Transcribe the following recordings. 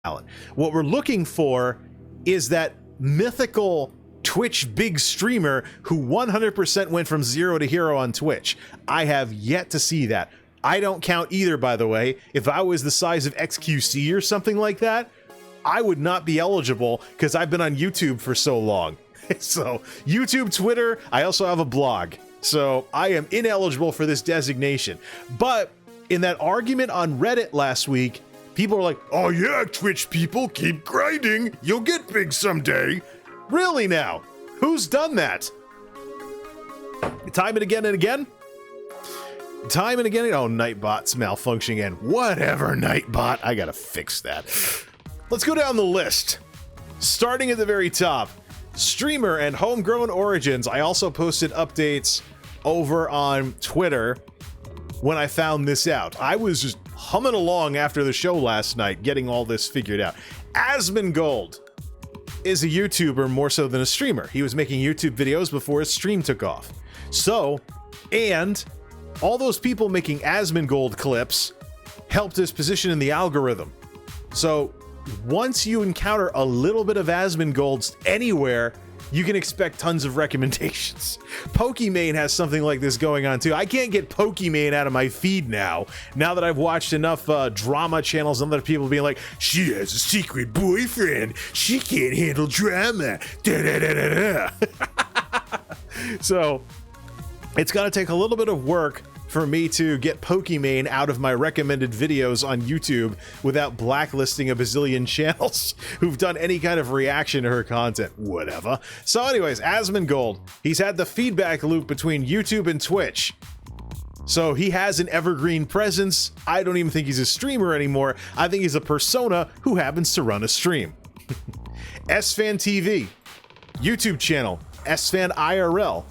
talent. What we're looking for is that mythical Twitch big streamer who 100% went from zero to hero on Twitch. I have yet to see that. I don't count either, by the way. If I was the size of XQC or something like that, I would not be eligible because I've been on YouTube for so long. So YouTube, Twitter, I also have a blog. So I am ineligible for this designation. But in that argument on Reddit last week, people are like, oh yeah, Twitch people, keep grinding. You'll get big someday. Really now? Who's done that? Time and again and again? Time and again. Oh, Nightbot's malfunctioning again. Whatever, Nightbot. I gotta fix that. Let's go down the list. Starting at the very top, streamer and homegrown origins. I also posted updates over on Twitter when I found this out. I was just humming along after the show last night, getting all this figured out. Asmongold is a YouTuber more so than a streamer. He was making YouTube videos before his stream took off. So, and all those people making Asmongold clips helped his position in the algorithm. So once you encounter a little bit of Asmongold's anywhere, you can expect tons of recommendations. Pokimane has something like this going on too. I can't get Pokimane out of my feed now that I've watched enough drama channels and other people being like, she has a secret boyfriend, she can't handle drama, da da da da da. So it's gonna take a little bit of work for me to get Pokimane out of my recommended videos on YouTube without blacklisting a bazillion channels who've done any kind of reaction to her content. Whatever. So anyways, Asmongold, he's had the feedback loop between YouTube and Twitch. So he has an evergreen presence. I don't even think he's a streamer anymore. I think he's a persona who happens to run a stream. SFan TV, YouTube channel, SFan IRL.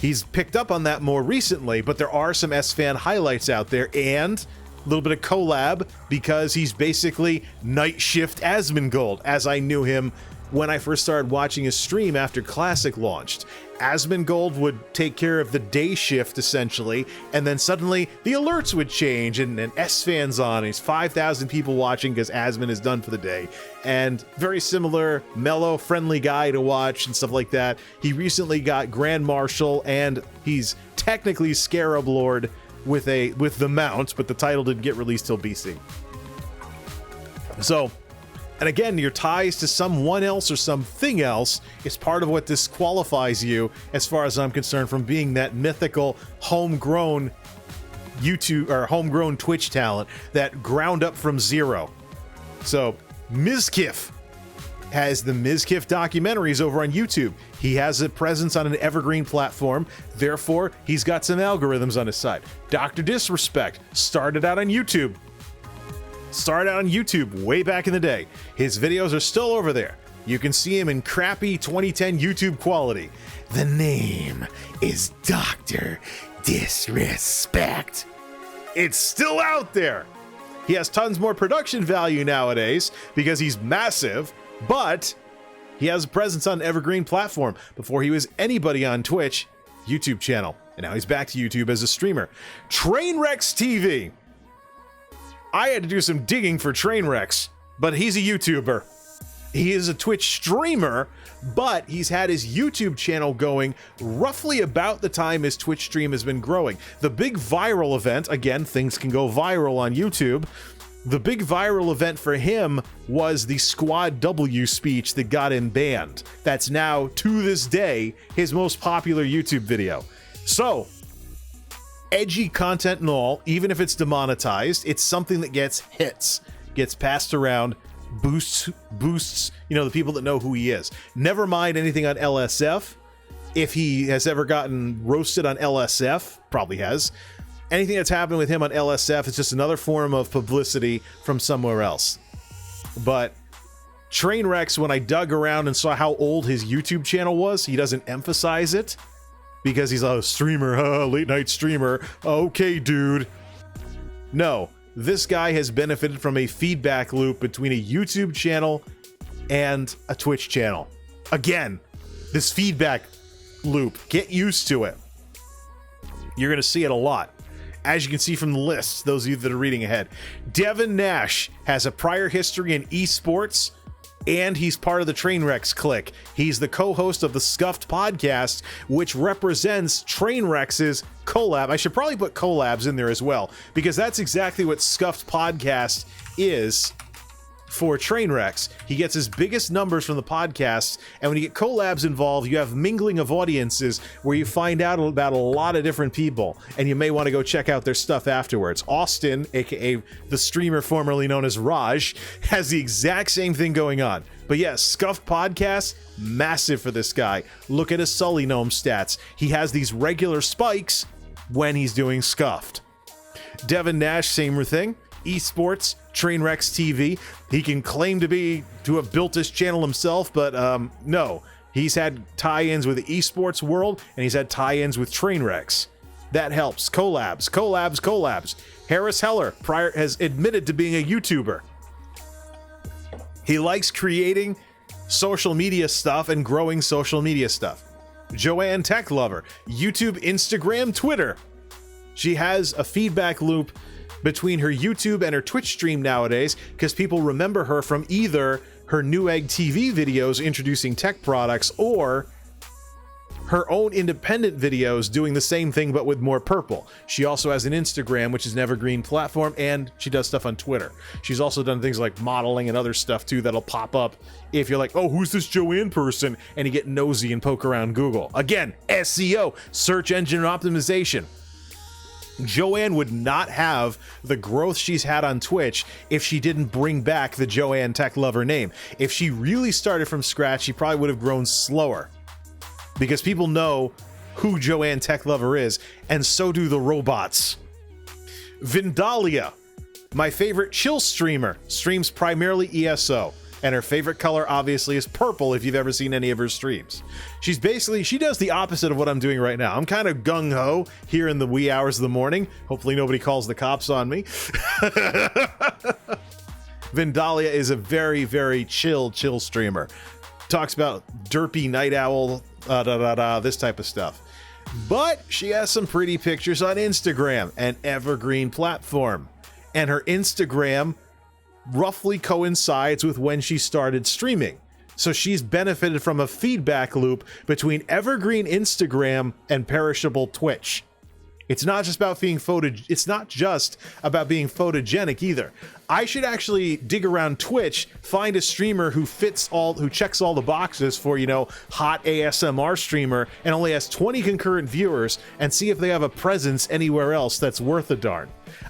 He's picked up on that more recently, but there are some SFan highlights out there and a little bit of collab because he's basically Night Shift Asmongold, as I knew him when I first started watching his stream after Classic launched. Asmongold would take care of the day shift essentially, and then suddenly the alerts would change and SFan's on. He's 5,000 people watching because Asmon is done for the day. And very similar, mellow, friendly guy to watch and stuff like that. He recently got Grand Marshal and he's technically Scarab Lord with the mount, but the title didn't get released till BC. So, and again, your ties to someone else or something else is part of what disqualifies you, as far as I'm concerned, from being that mythical homegrown YouTube or homegrown Twitch talent that ground up from zero. So Mizkif has the Mizkif documentaries over on YouTube. He has a presence on an evergreen platform, therefore he's got some algorithms on his side. Dr. Disrespect started out on YouTube. Way back in the day. His videos are still over there. You can see him in crappy 2010 YouTube quality. The name is Dr. Disrespect. It's still out there. He has tons more production value nowadays because he's massive, but he has a presence on an evergreen platform. Before he was anybody on Twitch, YouTube channel, and now he's back to YouTube as a streamer. Trainwrecks TV. I had to do some digging for Trainwrecks, but he's a YouTuber. He is a Twitch streamer, but he's had his YouTube channel going roughly about the time his Twitch stream has been growing. The big viral event, again, things can go viral on YouTube. The big viral event for him was the Squad W speech that got him banned. That's now, to this day, his most popular YouTube video. So, edgy content and all, even if it's demonetized, it's something that gets hits, gets passed around, boosts, you know, the people that know who he is. Never mind anything on LSF. If he has ever gotten roasted on LSF, probably has. Anything that's happened with him on LSF is just another form of publicity from somewhere else. But Trainwrecks, when I dug around and saw how old his YouTube channel was, he doesn't emphasize it because he's a streamer, late night streamer. Okay, dude. No, this guy has benefited from a feedback loop between a YouTube channel and a Twitch channel. Again, this feedback loop, get used to it. You're going to see it a lot. As you can see from the list, those of you that are reading ahead, Devin Nash has a prior history in esports, and he's part of the Trainwrecks clique. He's the co-host of the Scuffed podcast, which represents Trainwrecks' collab. I should probably put collabs in there as well, because that's exactly what Scuffed podcast is for Trainwrecks. He gets his biggest numbers from the podcasts, and when you get collabs involved, you have mingling of audiences where you find out about a lot of different people, and you may want to go check out their stuff afterwards. Austin, aka the streamer formerly known as Raj, has the exact same thing going on. But yes, Scuffed Podcast, massive for this guy. Look at his Sully Gnome stats. He has these regular spikes when he's doing Scuffed. Devin Nash, same thing. Esports, Trainwrecks TV. He can claim to have built this channel himself, but no. He's had tie-ins with the esports world, and he's had tie-ins with Trainwrecks. That helps. Collabs. Harris Heller has admitted to being a YouTuber. He likes creating social media stuff and growing social media stuff. Joanne Tech Lover, YouTube, Instagram, Twitter. She has a feedback loop between her YouTube and her Twitch stream nowadays, because people remember her from either her Newegg TV videos introducing tech products or her own independent videos doing the same thing but with more purple. She also has an Instagram, which is an Evergreen platform, and she does stuff on Twitter. She's also done things like modeling and other stuff too that'll pop up if you're like, oh, who's this Joanne person? And you get nosy and poke around Google. Again, SEO, search engine optimization. Joanne would not have the growth she's had on Twitch if she didn't bring back the Joanne Tech Lover name. If she really started from scratch, she probably would have grown slower, because people know who Joanne Tech Lover is, and so do the robots. Vindalia, my favorite chill streamer, streams primarily ESO, and her favorite color obviously is purple if you've ever seen any of her streams. She does the opposite of what I'm doing right now. I'm kind of gung-ho here in the wee hours of the morning. Hopefully nobody calls the cops on me. Vindalia is a very, very chill streamer. Talks about derpy night owl, this type of stuff. But she has some pretty pictures on Instagram, an Evergreen platform. And her Instagram roughly coincides with when she started streaming. So she's benefited from a feedback loop between Evergreen Instagram and perishable Twitch. It's not just about being photogenic either. I should actually dig around Twitch, find a streamer who checks all the boxes for, hot ASMR streamer and only has 20 concurrent viewers, and see if they have a presence anywhere else that's worth a darn.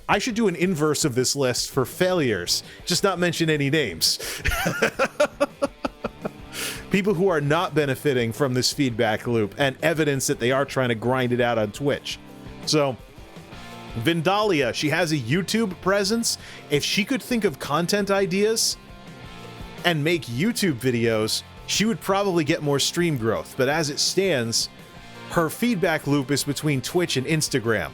I should do an inverse of this list for failures, just not mention any names. People who are not benefiting from this feedback loop and evidence that they are trying to grind it out on Twitch. So, Vindalia, she has a YouTube presence. If she could think of content ideas and make YouTube videos, she would probably get more stream growth. But as it stands, her feedback loop is between Twitch and Instagram.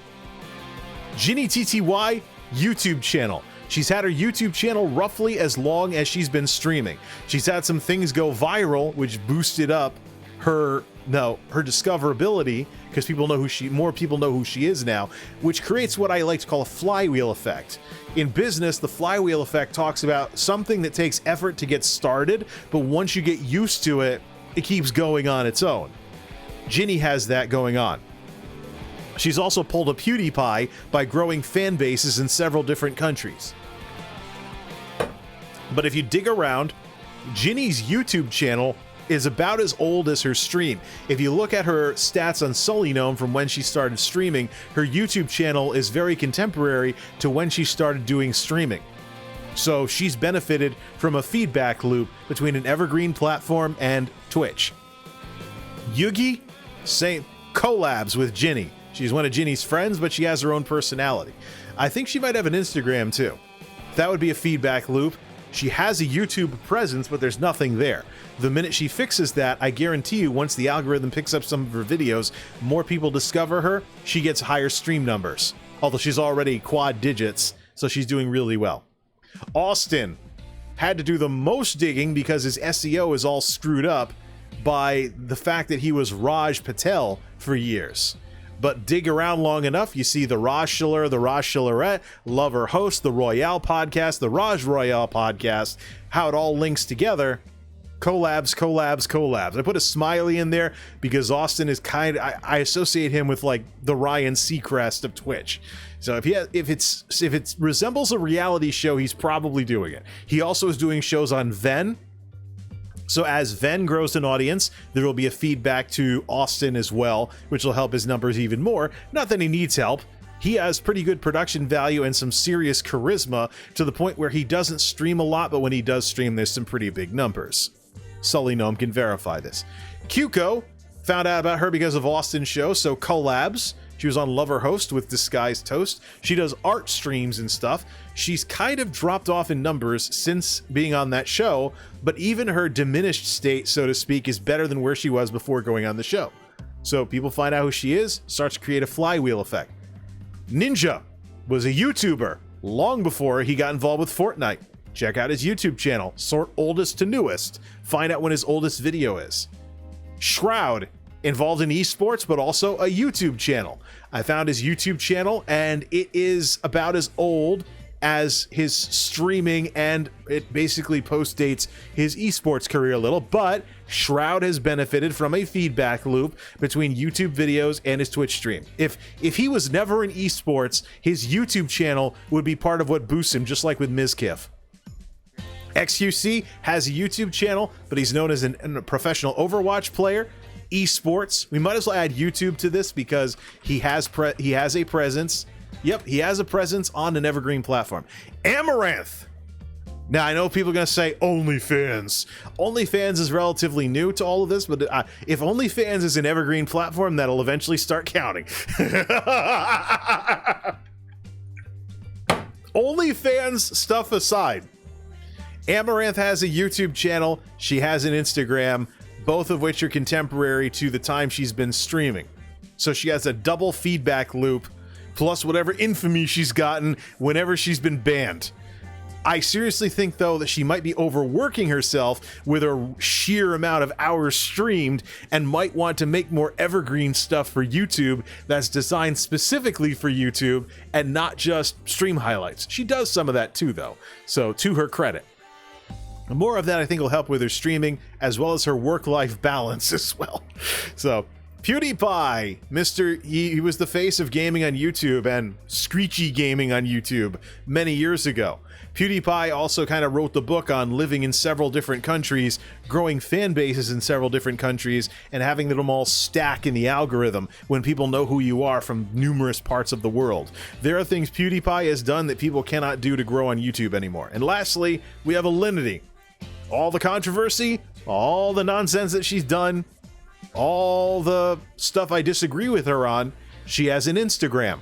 Ginny TTY, YouTube channel. She's had her YouTube channel roughly as long as she's been streaming. She's had some things go viral, which boosted up her discoverability, because more people know who she is now, which creates what I like to call a flywheel effect. In business, the flywheel effect talks about something that takes effort to get started, but once you get used to it, it keeps going on its own. Ginny has that going on. She's also pulled a PewDiePie by growing fan bases in several different countries. But if you dig around, Ginny's YouTube channel is about as old as her stream. If you look at her stats on Sully Gnome from when she started streaming, her YouTube channel is very contemporary to when she started doing streaming. So she's benefited from a feedback loop between an Evergreen platform and Twitch. Yugi, same collabs with Ginny. She's one of Ginny's friends, but she has her own personality. I think she might have an Instagram too. That would be a feedback loop. She has a YouTube presence, but there's nothing there. The minute she fixes that, I guarantee you, once the algorithm picks up some of her videos, more people discover her, she gets higher stream numbers. Although she's already quad digits, so she's doing really well. Austin had to do the most digging because his SEO is all screwed up by the fact that he was Raj Patel for years. but dig around long enough, you see the Raj Shiller, the Raj Shillerette, Lover Host, the Royale podcast, the Raj Royale podcast, how it all links together. Collabs, collabs, collabs. I put a smiley in there because Austin is I associate him with like the Ryan Seacrest of Twitch. So if it resembles a reality show, he's probably doing it. He also is doing shows on Ven. So as Ven grows an audience, there will be a feedback to Austin as well, which will help his numbers even more. Not that he needs help. He has pretty good production value and some serious charisma to the point where he doesn't stream a lot, but when he does stream, there's some pretty big numbers. Sully Gnome can verify this. Cuco, found out about her because of Austin's show, so collabs. She was on Lover Host with Disguised Toast. She does art streams and stuff. She's kind of dropped off in numbers since being on that show, but even her diminished state, so to speak, is better than where she was before going on the show. So people find out who she is, starts to create a flywheel effect. Ninja was a YouTuber long before he got involved with Fortnite. Check out his YouTube channel, sort oldest to newest. Find out when his oldest video is. Shroud, involved in esports, but also a YouTube channel. I found his YouTube channel, and it is about as old as his streaming, and it basically postdates his esports career a little, but Shroud has benefited from a feedback loop between YouTube videos and his Twitch stream. If he was never in esports, his YouTube channel would be part of what boosts him, just like with Mizkif. XQC has a YouTube channel, but he's known as a professional Overwatch player. Esports, we might as well add YouTube to this because he has a presence. Yep, he has a presence on an Evergreen platform. Amaranth. Now, I know people are going to say OnlyFans. OnlyFans is relatively new to all of this, but if OnlyFans is an Evergreen platform, that'll eventually start counting. OnlyFans stuff aside, Amaranth has a YouTube channel. She has an Instagram, both of which are contemporary to the time she's been streaming. So she has a double feedback loop, plus whatever infamy she's gotten whenever she's been banned. I seriously think, though, that she might be overworking herself with her sheer amount of hours streamed and might want to make more evergreen stuff for YouTube that's designed specifically for YouTube and not just stream highlights. She does some of that too, though, so to her credit. More of that, I think, will help with her streaming as well as her work-life balance as well. So, PewDiePie, he was the face of gaming on YouTube and screechy gaming on YouTube many years ago. PewDiePie also kind of wrote the book on living in several different countries, growing fan bases in several different countries, and having them all stack in the algorithm when people know who you are from numerous parts of the world. There are things PewDiePie has done that people cannot do to grow on YouTube anymore. And lastly, we have Alinity. All the controversy, all the nonsense that she's done, all the stuff I disagree with her on, she has an Instagram.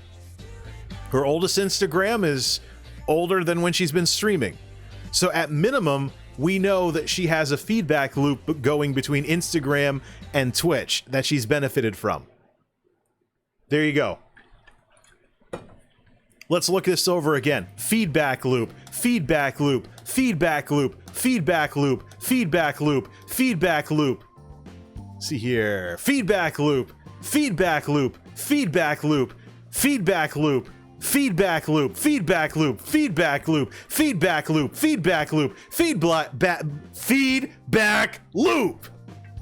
Her oldest Instagram is older than when she's been streaming. So at minimum, we know that she has a feedback loop going between Instagram and Twitch that she's benefited from. There you go. Let's look this over again. Feedback loop, feedback loop, feedback loop, feedback loop, feedback loop, feedback loop. See here. Feedback loop, feedback loop, feedback loop, feedback loop, feedback loop, feedback loop, feedback loop, feedback loop, feedback loop, feedback loop.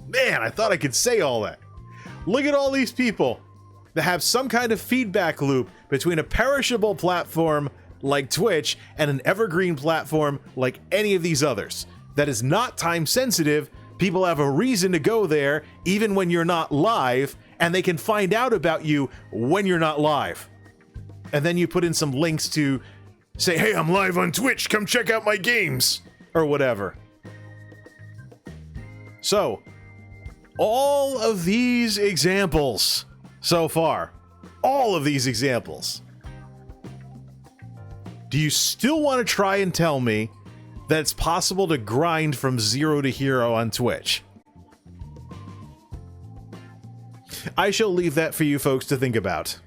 Man, I thought I could say all that. Look at all these people that have some kind of feedback loop between a perishable platform like Twitch and an evergreen platform like any of these others. That is not time sensitive. People have a reason to go there even when you're not live, and they can find out about you when you're not live. And then you put in some links to say, hey, I'm live on Twitch, come check out my games, or whatever. So, all of these examples so far, all of these examples, do you still want to try and tell me that it's possible to grind from 0 to hero on Twitch? I shall leave that for you folks to think about.